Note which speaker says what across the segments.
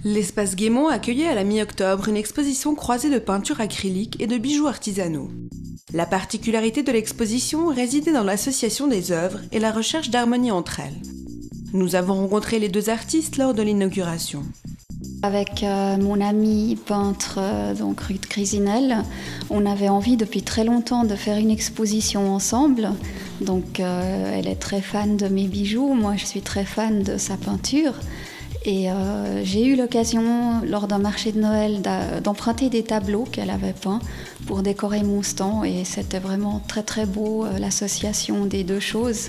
Speaker 1: L'espace Guémont accueillait à la mi-octobre une exposition croisée de peintures acryliques et de bijoux artisanaux. La particularité de l'exposition résidait dans l'association des œuvres et la recherche d'harmonie entre elles. Nous avons rencontré les deux artistes lors de l'inauguration.
Speaker 2: Avec mon ami peintre Ruth Crisinel, on avait envie depuis très longtemps de faire une exposition ensemble. Elle est très fan de mes bijoux, moi je suis très fan de sa peinture. Et j'ai eu l'occasion, lors d'un marché de Noël, d'emprunter des tableaux qu'elle avait peints pour décorer mon stand. Et c'était vraiment très très beau, l'association des deux choses.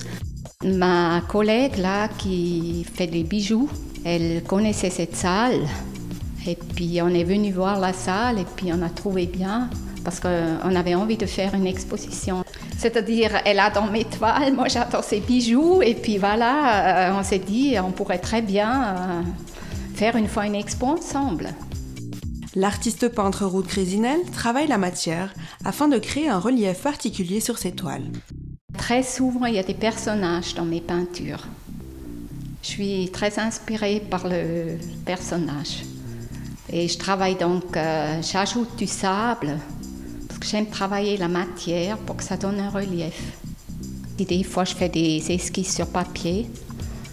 Speaker 3: Ma collègue là, qui fait des bijoux, elle connaissait cette salle. Et puis on est venu voir la salle et puis on a trouvé bien parce qu'on avait envie de faire une exposition. C'est-à-dire, elle adore mes toiles, moi j'adore ses bijoux. Et puis voilà, on s'est dit, on pourrait très bien faire une fois une expo ensemble.
Speaker 1: L'artiste peintre Ruth Crisinel travaille la matière afin de créer un relief particulier sur ses toiles.
Speaker 3: Très souvent, il y a des personnages dans mes peintures. Je suis très inspirée par le personnage. Et je travaille j'ajoute du sable. J'aime travailler la matière pour que ça donne un relief. Et des fois, je fais des esquisses sur papier,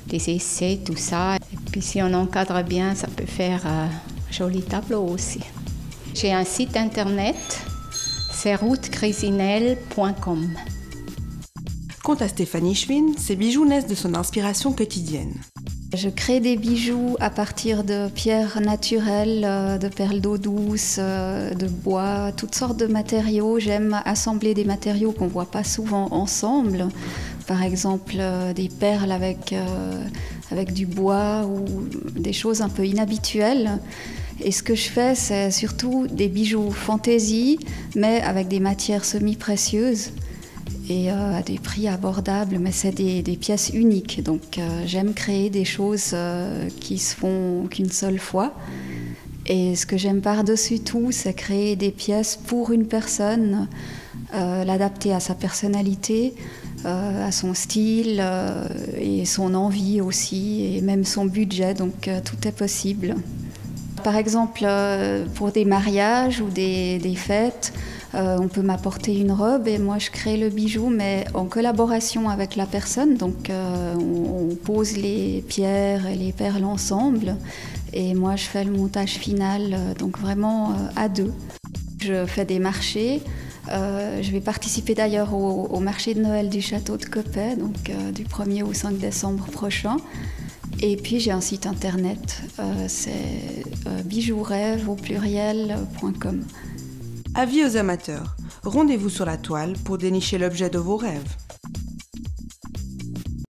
Speaker 3: des essais, tout ça. Et puis si on encadre bien, ça peut faire un joli tableau aussi. J'ai un site internet, c'est ruthcrisinel.com.
Speaker 1: Quant à Stéphanie Schwinn, ses bijoux naissent de son inspiration quotidienne.
Speaker 2: Je crée des bijoux à partir de pierres naturelles, de perles d'eau douce, de bois, toutes sortes de matériaux. J'aime assembler des matériaux qu'on ne voit pas souvent ensemble. Par exemple, des perles avec du bois ou des choses un peu inhabituelles. Et ce que je fais, c'est surtout des bijoux fantaisie, mais avec des matières semi-précieuses. Et à des prix abordables, mais c'est des pièces uniques. J'aime créer des choses qui se font qu'une seule fois. Et ce que j'aime par-dessus tout, c'est créer des pièces pour une personne, l'adapter à sa personnalité, à son style et son envie aussi, et même son budget, tout est possible. Par exemple, pour des mariages ou des fêtes, on peut m'apporter une robe et moi je crée le bijou, mais en collaboration avec la personne. On pose les pierres et les perles ensemble et moi je fais le montage final, vraiment à deux. Je fais des marchés. Je vais participer d'ailleurs au marché de Noël du château de Coppet, du 1er au 5 décembre prochain. Et puis j'ai un site internet, c'est bijourêve.com.
Speaker 1: Avis aux amateurs, rendez-vous sur la toile pour dénicher l'objet de vos rêves.